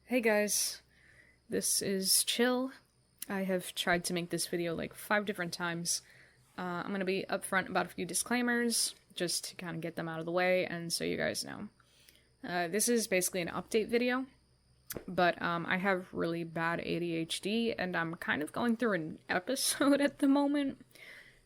Hey guys, this is Chill. I have tried to make this video like 5 different times. I'm going to be upfront about a few disclaimers, just to kind of get them out of the way, and so you guys know. This is basically an update video, but I have really bad ADHD, and I'm kind of going through an episode at the moment.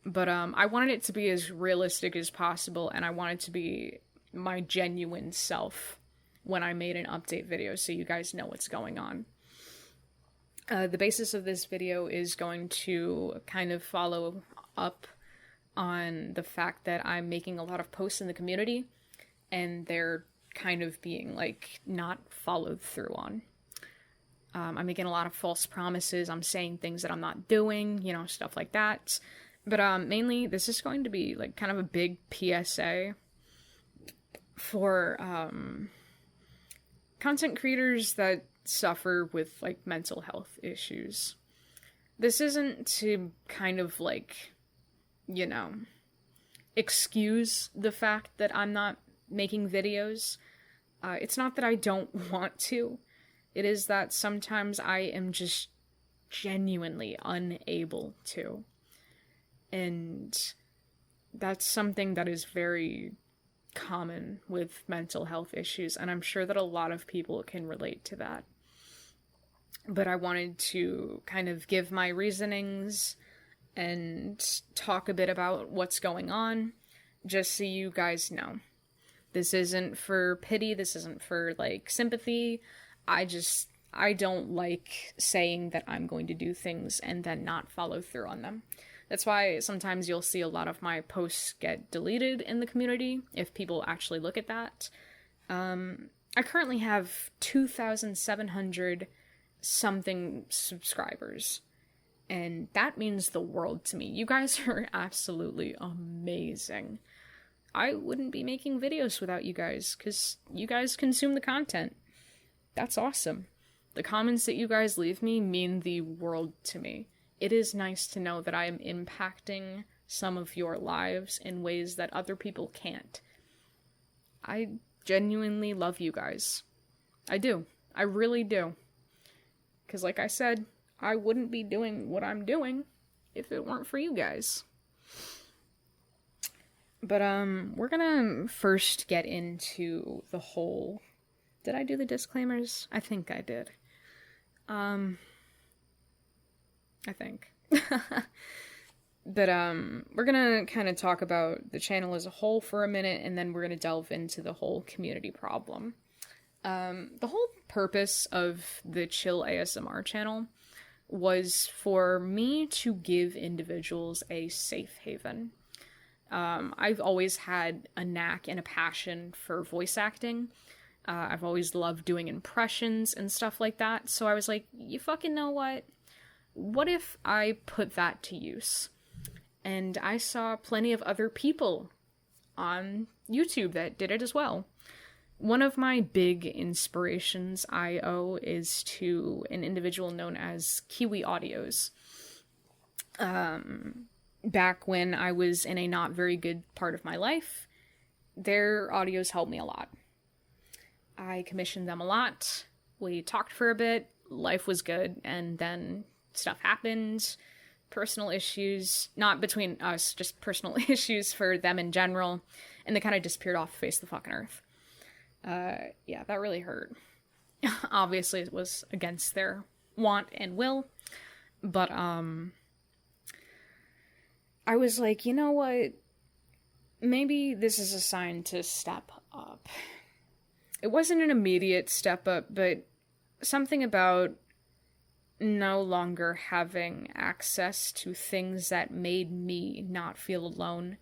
But I wanted it to be as realistic as possible, and I wanted to be my genuine self when I made an update video, so you guys know what's going on. The basis of this video is going to kind of follow up on the fact that I'm making a lot of posts in the community, and they're kind of being, like, not followed through on. I'm making a lot of false promises, I'm saying things that I'm not doing, you know, stuff like that. But mainly, this is going to be, like, kind of a big PSA for, content creators that suffer with, like, mental health issues. This isn't to kind of, like, you know, excuse the fact that I'm not making videos. It's not that I don't want to. It is that sometimes I am just genuinely unable to. And that's something that is very common with mental health issues, and I'm sure that a lot of people can relate to that. But I wanted to kind of give my reasonings and talk a bit about what's going on, just so you guys know. This isn't for pity, this isn't for, like, sympathy. I don't like saying that I'm going to do things and then not follow through on them. That's why sometimes you'll see a lot of my posts get deleted in the community, if people actually look at that. I currently have 2,700 something subscribers, and that means the world to me. You guys are absolutely amazing. I wouldn't be making videos without you guys, because you guys consume the content. That's awesome. The comments that you guys leave me mean the world to me. It is nice to know that I am impacting some of your lives in ways that other people can't. I genuinely love you guys. I do. I really do. Because like I said, I wouldn't be doing what I'm doing if it weren't for you guys. But we're gonna first get into the whole... Did I do the disclaimers? I think I did. I think. But, we're gonna kind of talk about the channel as a whole for a minute, and then we're gonna delve into the whole community problem. The whole purpose of the Chill ASMR channel was for me to give individuals a safe haven. I've always had a knack and a passion for voice acting. I've always loved doing impressions and stuff like that, so I was like, you fucking know what? What if I put that to use? And I saw plenty of other people on YouTube that did it as well. One of my big inspirations I owe is to an individual known as Keewee Audios. Back when I was in a not very good part of my life, their audios helped me a lot. I commissioned them a lot. We talked for a bit. Life was good, and then stuff happened, personal issues, not between us, just personal issues for them in general, and they kind of disappeared off the face of the fucking earth. Yeah, that really hurt. Obviously, it was against their want and will, but, I was like, you know what? Maybe this is a sign to step up. It wasn't an immediate step up, but something about no longer having access to things that made me not feel alone,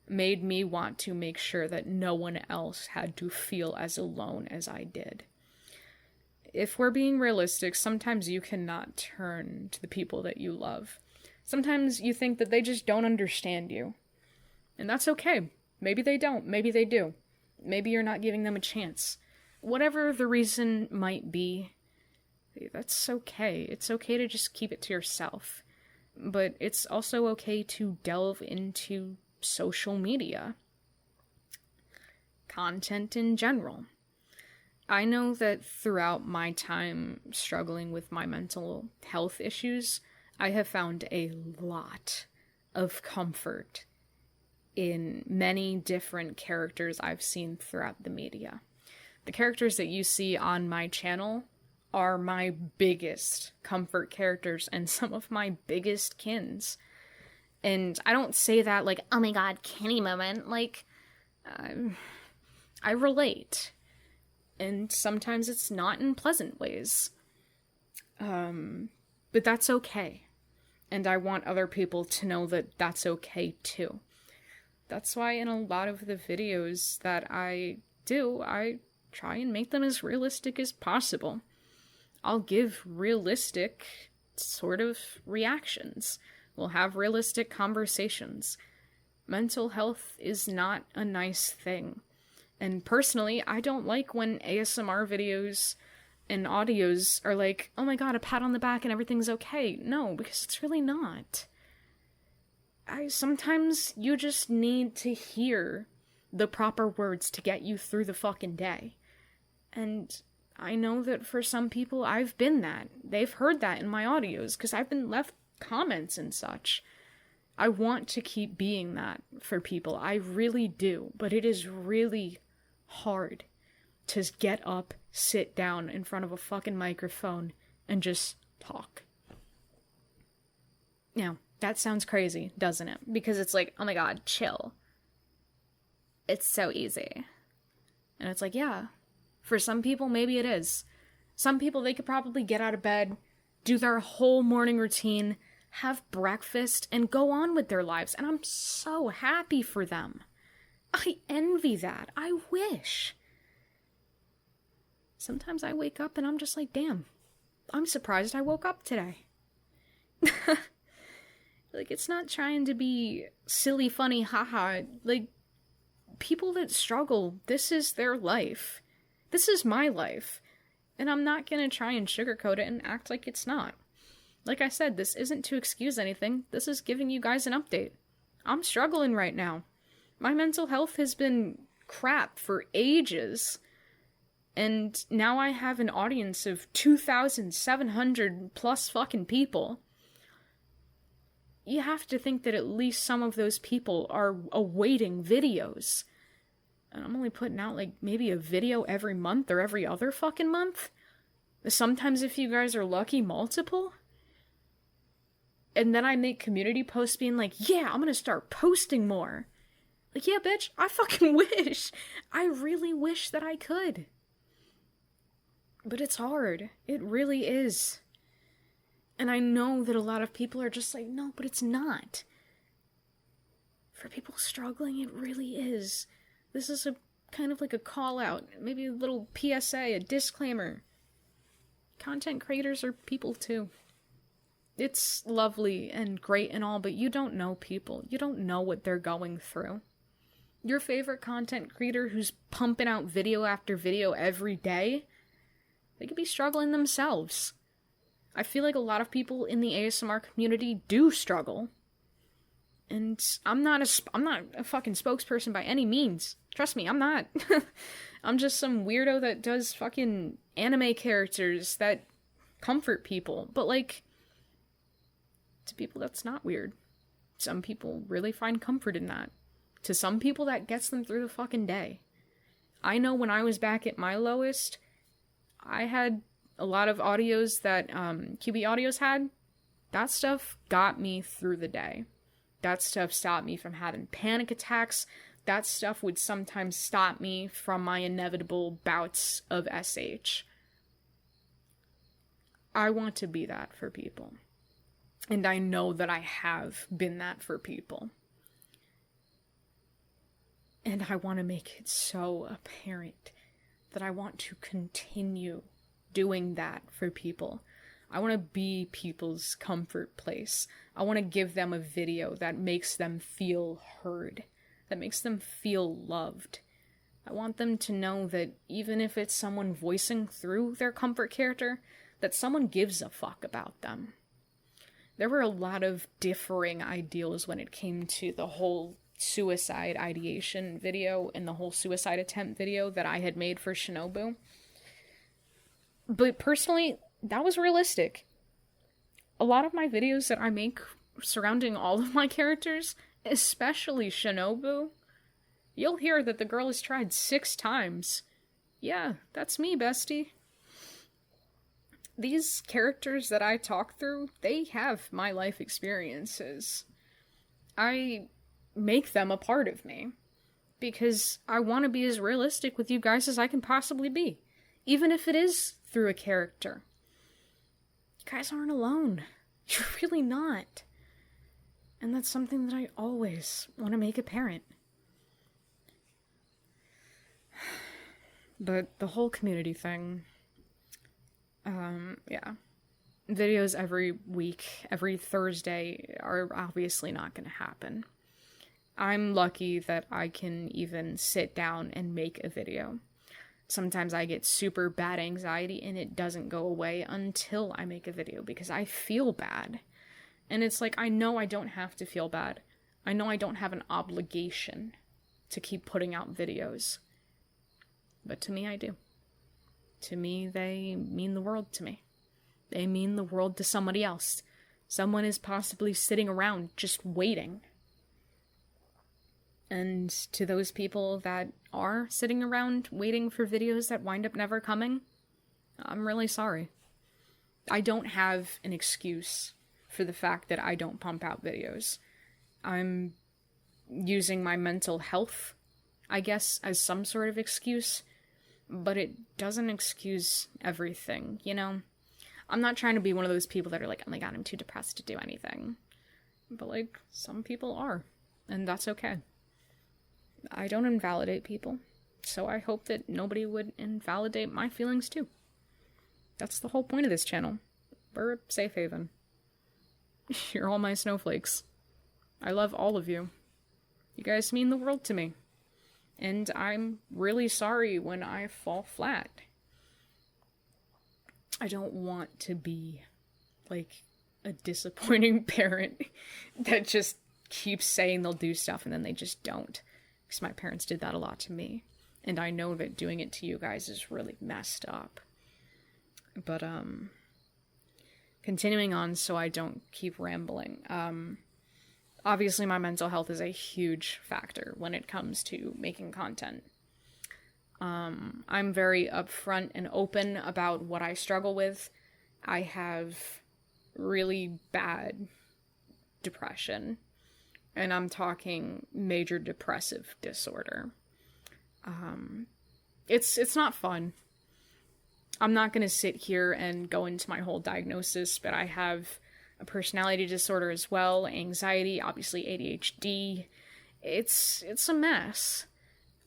made me want to make sure that no one else had to feel as alone as I did. If we're being realistic, sometimes you cannot turn to the people that you love. Sometimes you think that they just don't understand you. And that's okay. Maybe they don't. Maybe they do. Maybe you're not giving them a chance. Whatever the reason might be, that's okay. It's okay to just keep it to yourself. But it's also okay to delve into social media. Content in general. I know that throughout my time struggling with my mental health issues, I have found a lot of comfort in many different characters I've seen throughout the media. The characters that you see on my channel are my biggest comfort characters and some of my biggest kins. And I don't say that like, oh my god, Kenny moment. Like, I relate. And sometimes it's not in pleasant ways. But that's okay. And I want other people to know that that's okay too. That's why in a lot of the videos that I do, I try and make them as realistic as possible. I'll give realistic sort of reactions. We'll have realistic conversations. Mental health is not a nice thing. And personally, I don't like when ASMR videos and audios are like, oh my god, a pat on the back and everything's okay. No, because it's really not. Sometimes you just need to hear the proper words to get you through the fucking day. And I know that for some people, I've been that. They've heard that in my audios, because I've been left comments and such. I want to keep being that for people. I really do. But it is really hard to get up, sit down in front of a fucking microphone, and just talk. Now, that sounds crazy, doesn't it? Because it's like, oh my god, chill. It's so easy. And it's like, yeah. For some people, maybe it is. Some people, they could probably get out of bed, do their whole morning routine, have breakfast, and go on with their lives. And I'm so happy for them. I envy that. I wish. Sometimes I wake up and I'm just like, damn, I'm surprised I woke up today. Like, it's not trying to be silly, funny, haha. Like, people that struggle, this is their life. This is my life. And I'm not gonna try and sugarcoat it and act like it's not. Like I said, this isn't to excuse anything. This is giving you guys an update. I'm struggling right now. My mental health has been crap for ages. And now I have an audience of 2,700 plus fucking people. You have to think that at least some of those people are awaiting videos. And I'm only putting out like maybe a video every month or every other fucking month. Sometimes if you guys are lucky, multiple. And then I make community posts being like, yeah, I'm gonna start posting more. Like, yeah, bitch, I fucking wish. I really wish that I could. But it's hard. It really is. And I know that a lot of people are just like, no, but it's not. For people struggling, it really is. This is a kind of like a call out, maybe a little PSA, a disclaimer. Content creators are people too. It's lovely and great and all, but you don't know people. You don't know what they're going through. Your favorite content creator who's pumping out video after video every day, they could be struggling themselves. I feel like a lot of people in the ASMR community do struggle. And I'm not a fucking spokesperson by any means. Trust me, I'm not. I'm just some weirdo that does fucking anime characters that comfort people. But like, to people that's not weird. Some people really find comfort in that. To some people that gets them through the fucking day. I know when I was back at my lowest, I had a lot of audios that Keewee audios had. That stuff got me through the day. That stuff stopped me from having panic attacks. That stuff would sometimes stop me from my inevitable bouts of SH. I want to be that for people. And I know that I have been that for people. And I want to make it so apparent that I want to continue doing that for people. I want to be people's comfort place. I want to give them a video that makes them feel heard, that makes them feel loved. I want them to know that even if it's someone voicing through their comfort character, that someone gives a fuck about them. There were a lot of differing ideals when it came to the whole suicide ideation video and the whole suicide attempt video that I had made for Shinobu. But personally, that was realistic. A lot of my videos that I make surrounding all of my characters, especially Shinobu, you'll hear that the girl has tried 6 times. Yeah, that's me, bestie. These characters that I talk through, they have my life experiences. I make them a part of me. Because I want to be as realistic with you guys as I can possibly be. Even if it is through a character. You guys aren't alone. You're really not. And that's something that I always want to make apparent. But the whole community thing... yeah. Videos every week, every Thursday, are obviously not going to happen. I'm lucky that I can even sit down and make a video. Sometimes I get super bad anxiety and it doesn't go away until I make a video because I feel bad. And it's like, I know I don't have to feel bad. I know I don't have an obligation to keep putting out videos. But to me, I do. To me, they mean the world to me. They mean the world to somebody else. Someone is possibly sitting around just waiting. And to those people that are sitting around waiting for videos that wind up never coming, I'm really sorry. I don't have an excuse for the fact that I don't pump out videos. I'm using my mental health, I guess, as some sort of excuse, but it doesn't excuse everything, you know? I'm not trying to be one of those people that are like, oh my god, I'm too depressed to do anything. But, like, some people are, and that's okay. I don't invalidate people, so I hope that nobody would invalidate my feelings too. That's the whole point of this channel. We're a safe haven. You're all my snowflakes. I love all of you. You guys mean the world to me. And I'm really sorry when I fall flat. I don't want to be, like, a disappointing parent that just keeps saying they'll do stuff and then they just don't. Because my parents did that a lot to me. And I know that doing it to you guys is really messed up. But, continuing on so I don't keep rambling. Obviously my mental health is a huge factor when it comes to making content. I'm very upfront and open about what I struggle with. I have really bad depression. And I'm talking major depressive disorder. It's not fun. I'm not going to sit here and go into my whole diagnosis, but I have a personality disorder as well, anxiety, obviously ADHD. It's a mess.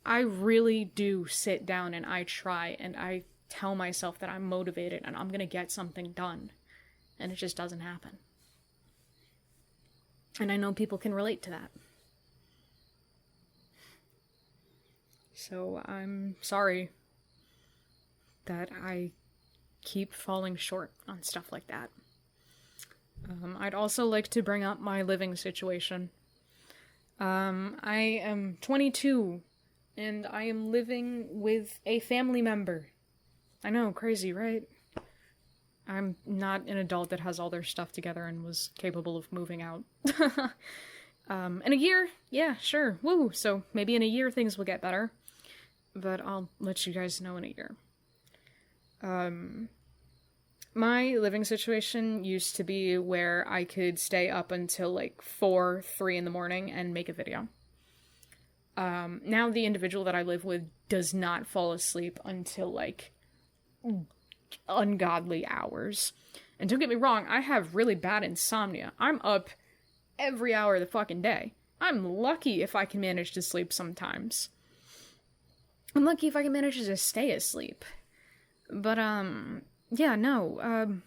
I really do sit down and I try and I tell myself that I'm motivated and I'm going to get something done. And it just doesn't happen. And I know people can relate to that. So I'm sorry that I keep falling short on stuff like that. I'd also like to bring up my living situation. I am 22, and I am living with a family member. I know, crazy, right? I'm not an adult that has all their stuff together and was capable of moving out. In a year, yeah, sure, woo! So maybe in a year things will get better. But I'll let you guys know in a year. My living situation used to be where I could stay up until like 3 in the morning and make a video. Now the individual that I live with does not fall asleep until like ungodly hours. And don't get me wrong, I have really bad insomnia. I'm up every hour of the fucking day. I'm lucky if I can manage to sleep sometimes. I'm lucky if I can manage to stay asleep. But, yeah, no,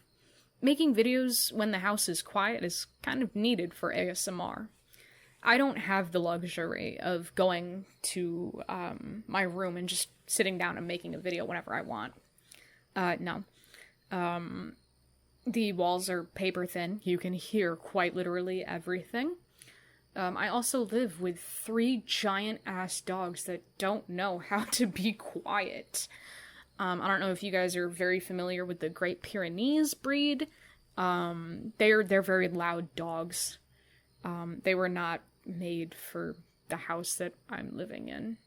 making videos when the house is quiet is kind of needed for ASMR. I don't have the luxury of going to, my room and just sitting down and making a video whenever I want. No. The walls are paper thin. You can hear quite literally everything. I also live with 3 giant-ass dogs that don't know how to be quiet. I don't know if you guys are very familiar with the Great Pyrenees breed. They're very loud dogs. They were not made for the house that I'm living in.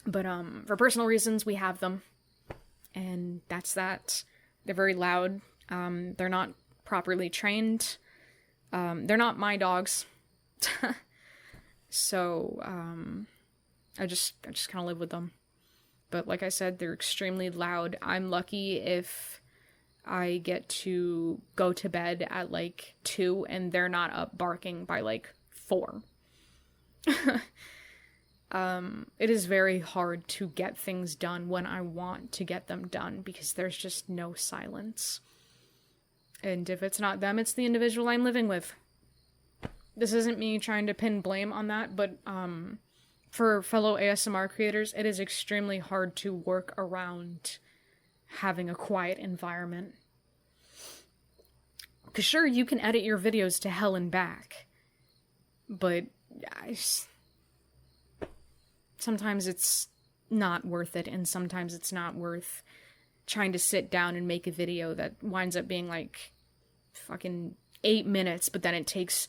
But, for personal reasons, we have them. And that's that. They're very loud. They're not properly trained. They're not my dogs. So, I just kind of live with them. But like I said, they're extremely loud. I'm lucky if I get to go to bed at like 2 and they're not up barking by like 4. It is very hard to get things done when I want to get them done because there's just no silence. And if it's not them, it's the individual I'm living with. This isn't me trying to pin blame on that, but, for fellow ASMR creators, it is extremely hard to work around having a quiet environment. Because sure, you can edit your videos to hell and back, but sometimes it's not worth it, and sometimes it's not worth trying to sit down and make a video that winds up being like fucking 8 minutes, but then it takes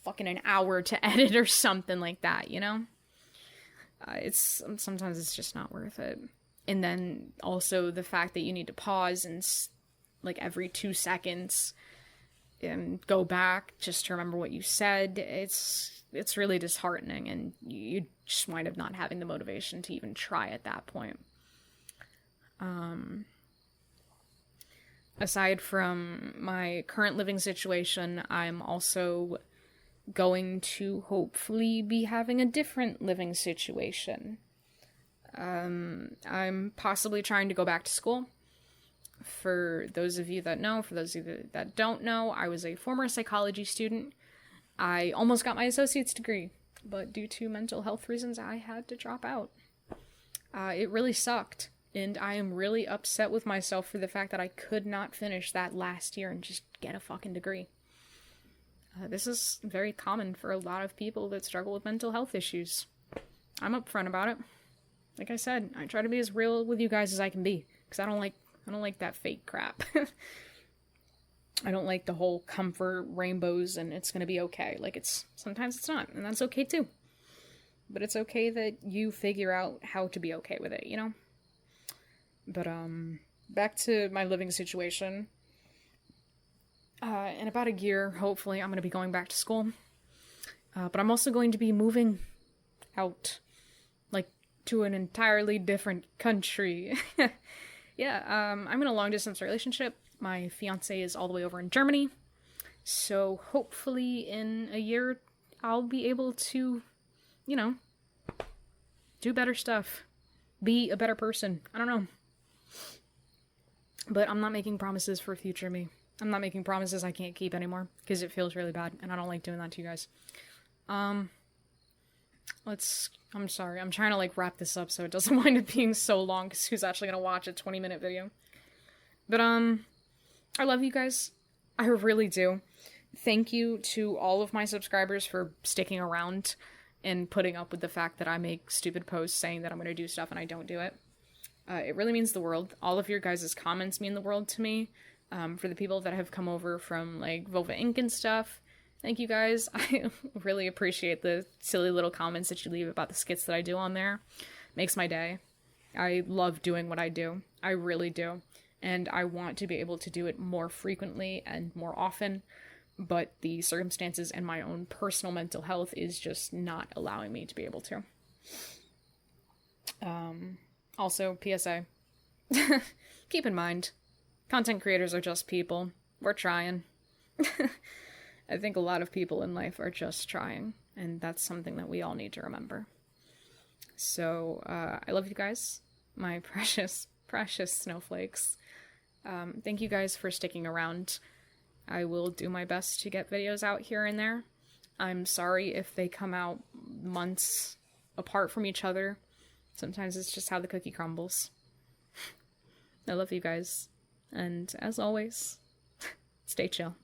fucking an hour to edit or something like that, you know? Sometimes it's just not worth it. And then also the fact that you need to pause and like every 2 seconds and go back just to remember what you said, it's really disheartening, and you just wind up not having the motivation to even try at that point. Aside from my current living situation, I'm also going to hopefully be having a different living situation. I'm possibly trying to go back to school. For those of you that know, for those of you that don't know, I was a former psychology student. I almost got my associate's degree, but due to mental health reasons, I had to drop out. It really sucked, and I am really upset with myself for the fact that I could not finish that last year and just get a fucking degree. This is very common for a lot of people that struggle with mental health issues. I'm upfront about it. Like I said, I try to be as real with you guys as I can be, because I don't like that fake crap. I don't like the whole comfort, rainbows, and it's gonna be okay. Like, sometimes it's not, and that's okay too. But it's okay that you figure out how to be okay with it, you know? But, back to my living situation. In about a year, hopefully, I'm going to be going back to school. But I'm also going to be moving out, like, to an entirely different country. Yeah, I'm in a long-distance relationship. My fiancé is all the way over in Germany. So, hopefully, in a year, I'll be able to, you know, do better stuff. Be a better person. I don't know. But I'm not making promises for future me. I'm not making promises I can't keep anymore, because it feels really bad, and I don't like doing that to you guys. I'm sorry, I'm trying to, like, wrap this up so it doesn't wind up being so long, because who's actually gonna watch a 20-minute video? But, I love you guys. I really do. Thank you to all of my subscribers for sticking around and putting up with the fact that I make stupid posts saying that I'm gonna do stuff and I don't do it. It really means the world. All of your guys' comments mean the world to me. For the people that have come over from, like, VOVA Inc. and stuff, thank you guys. I really appreciate the silly little comments that you leave about the skits that I do on there. Makes my day. I love doing what I do. I really do. And I want to be able to do it more frequently and more often, but the circumstances and my own personal mental health is just not allowing me to be able to. Also, PSA. Keep in mind, content creators are just people. We're trying. I think a lot of people in life are just trying, and that's something that we all need to remember. So, I love you guys, my precious, precious snowflakes. Thank you guys for sticking around. I will do my best to get videos out here and there. I'm sorry if they come out months apart from each other. Sometimes it's just how the cookie crumbles. I love you guys. And as always, stay chill.